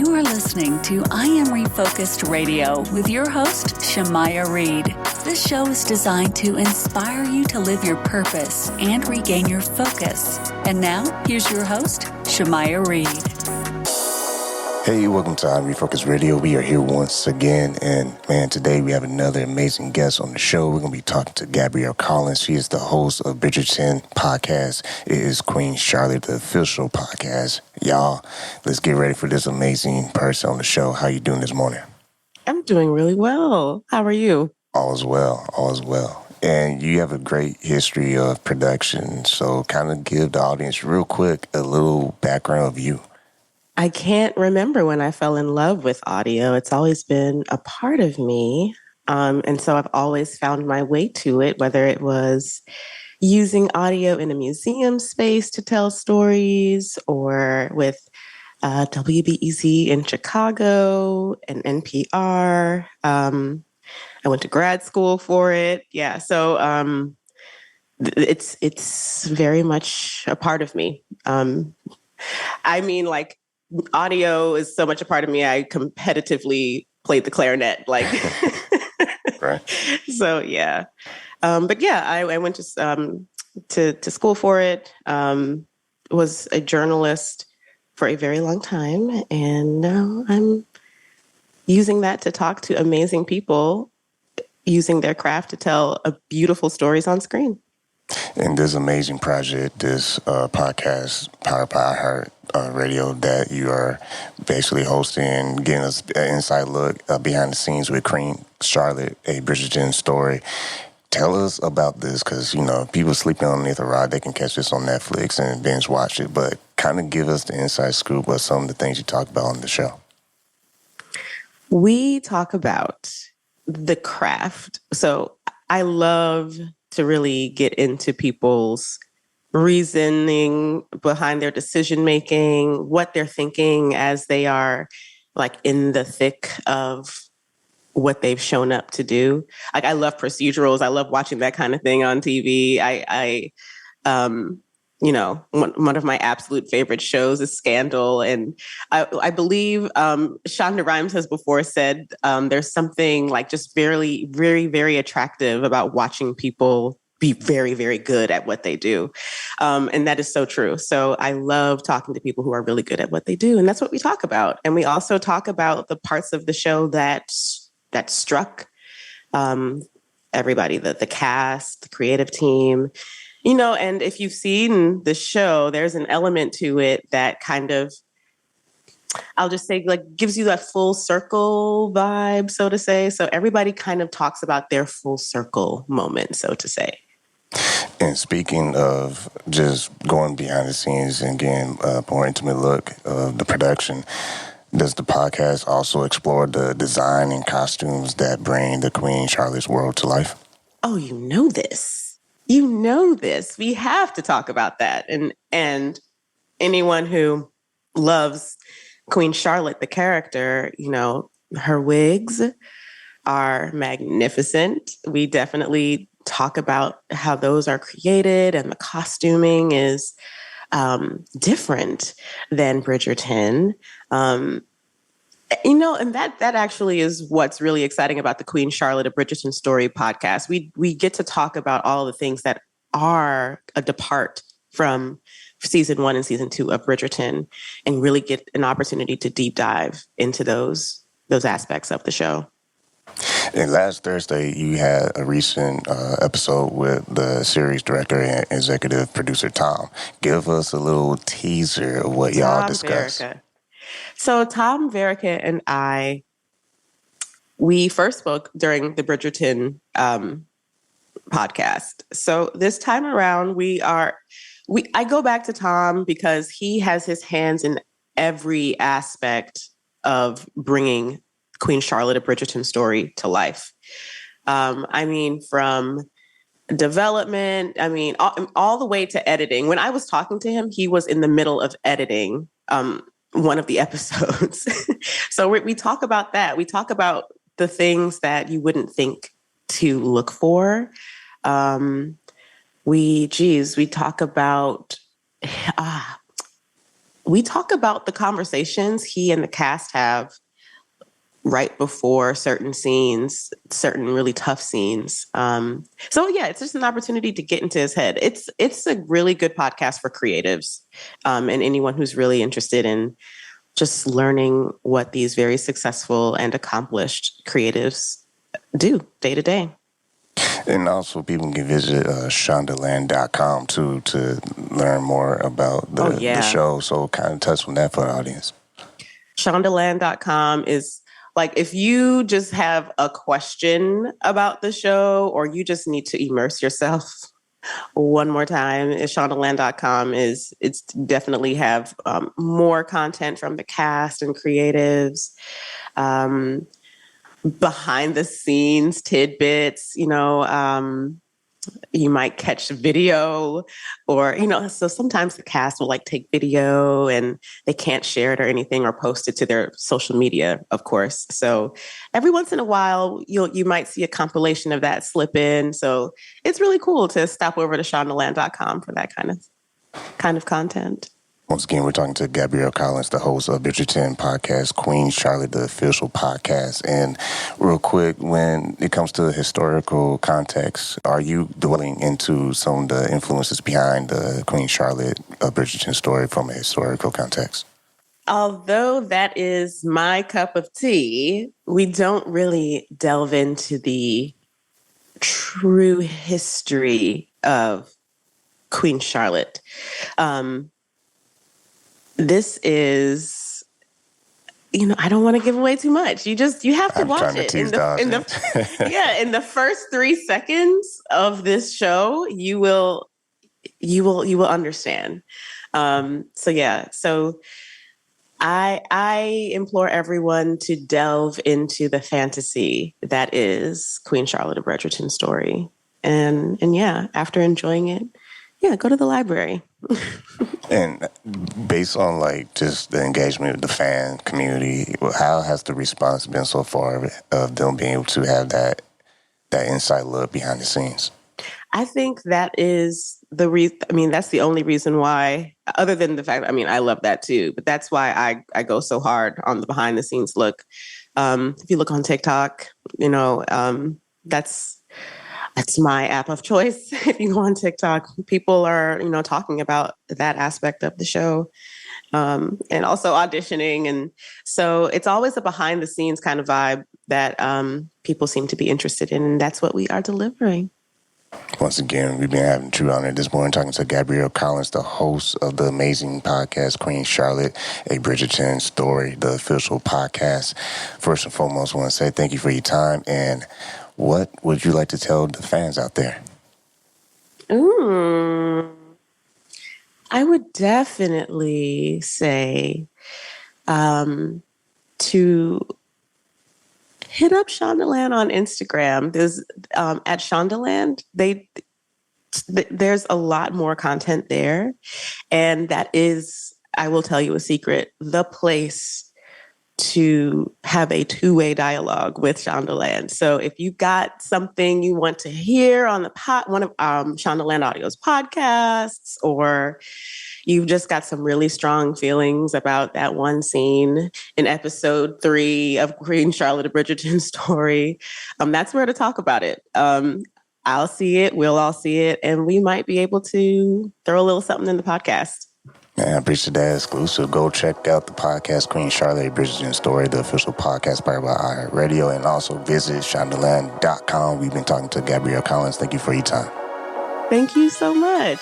You are listening to I Am Refocused Radio with your host, Shamaya Reed. This show is designed to inspire you to live your purpose and regain your focus. And now, here's your host, Shamaya Reed. Hey, welcome to I Am Refocused Radio. We are here once again, and man, today we have another amazing guest on the show. We're going to be talking to Gabrielle Collins. She is the host of Bridgerton podcast. It is Queen Charlotte, the official podcast. Y'all, let's get ready for this amazing person on the show. How you doing this morning? I'm doing really well. How are you? All is well, all is well. And you have a great history of production, so kind of give the audience real quick a little background of you. I can't remember when I fell in love with audio. It's always been a part of me. And so I've always found my way to it, whether it was using audio in a museum space to tell stories or with WBEZ in Chicago and NPR. I went to grad school for it. Yeah, so it's very much a part of me. I mean, like, audio is so much a part of me. I competitively played the clarinet, like, Right. So yeah. But yeah, I went to school for it. Was a journalist for a very long time, and now I'm using that to talk to amazing people, using their craft to tell beautiful stories on screen. And this amazing project, this podcast, powered by iHeartMedia, that you are basically hosting, getting us an inside look behind the scenes with Queen Charlotte, a Bridgerton story. Tell us about this, because, you know, people sleeping underneath a rock, they can catch this on Netflix and binge watch it, but kind of give us the inside scoop of some of the things you talk about on the show. We talk about the craft. So I love to really get into people's reasoning behind their decision making, what they're thinking as they are like in the thick of what they've shown up to do. Like, I love procedurals. I love watching that kind of thing on TV. You know, one of my absolute favorite shows is Scandal. And I believe Shonda Rhimes has before said there's something like just very, very, very attractive about watching people be very, very good at what they do. And that is so true. So I love talking to people who are really good at what they do. And that's what we talk about. And we also talk about the parts of the show that struck everybody, the cast, the creative team. You know, and if you've seen the show, there's an element to it that kind of, I'll just say, like, gives you that full circle vibe, so to say. So everybody kind of talks about their full circle moment, so to say. And speaking of just going behind the scenes and getting a more intimate look of the production, does the podcast also explore the design and costumes that bring the Queen Charlotte's world to life? Oh, you know this. You know this. We have to talk about that. And anyone who loves Queen Charlotte, the character, you know, her wigs are magnificent. We definitely talk about how those are created, and the costuming is different than Bridgerton. You know, and that actually is what's really exciting about the Queen Charlotte, a Bridgerton Story podcast. We get to talk about all the things that are a depart from season 1 and season 2 of Bridgerton, and really get an opportunity to deep dive into those aspects of the show. And last Thursday, you had a recent episode with the series director and executive producer, Tom. Give us a little teaser of what y'all discussed. Verica. So Tom Verica and I, we first spoke during the Bridgerton podcast. So this time around, I go back to Tom because he has his hands in every aspect of bringing Queen Charlotte, a Bridgerton Story to life. I mean, from development, I mean, all the way to editing. When I was talking to him, he was in the middle of editing one of the episodes. So we talk about that. We talk about the things that you wouldn't think to look for. We talk about we talk about the conversations he and the cast have right before certain scenes, certain really tough scenes. So yeah, it's just an opportunity to get into his head. It's a really good podcast for creatives, and anyone who's really interested in just learning what these very successful and accomplished creatives do day to day. And also people can visit Shondaland.com too to learn more about the show. So kind of touch on that for the audience. Shondaland.com is like, if you just have a question about the show or you just need to immerse yourself one more time, Shondaland.com it's definitely have more content from the cast and creatives, behind the scenes tidbits, you might catch a video or, so sometimes the cast will like take video and they can't share it or anything or post it to their social media, of course. So every once in a while, you might see a compilation of that slip in. So it's really cool to stop over to Shondaland.com for that kind of content. Once again, we're talking to Gabrielle Collins, the host of Bridgerton podcast, Queen Charlotte, the official podcast. And real quick, when it comes to historical context, are you dwelling into some of the influences behind the Queen Charlotte Bridgerton story from a historical context? Although that is my cup of tea, we don't really delve into the true history of Queen Charlotte. This is, I don't want to give away too much. You have to watch it. In the first 3 seconds of this show, you will understand. So I implore everyone to delve into the fantasy that is Queen Charlotte, a Bridgerton story. And after enjoying it, go to the library. And based on just the engagement with the fan community, how has the response been so far of them being able to have that inside look behind the scenes? I think that is the reason. I mean, that's the only reason why, other than the fact, I love that too, but that's why I go so hard on the behind the scenes look. If you look on TikTok, that's my app of choice. If you go on TikTok, people are, talking about that aspect of the show, and also auditioning. And so it's always a behind the scenes kind of vibe that people seem to be interested in. And that's what we are delivering. Once again, we've been having true honor this morning talking to Gabrielle Collins, the host of the amazing podcast, Queen Charlotte, a Bridgerton Story, the official podcast. First and foremost, I want to say thank you for your time. And what would you like to tell the fans out there? I would definitely say to hit up Shondaland on Instagram. There's at Shondaland, there's a lot more content there. And that is, I will tell you a secret, the place to have a two-way dialogue with Shondaland. So if you got something you want to hear on the one of Shondaland Audio's podcasts, or you've just got some really strong feelings about that one scene in episode 3 of Queen Charlotte, a Bridgerton Story, that's where to talk about it. I'll see it, we'll all see it, and we might be able to throw a little something in the podcast. Man, I appreciate that exclusive. Go check out the podcast, Queen Charlotte, a Bridgerton Story, the official podcast powered by iHeartMedia, and also visit Shondaland.com. We've been talking to Gabrielle Collins. Thank you for your time. Thank you so much.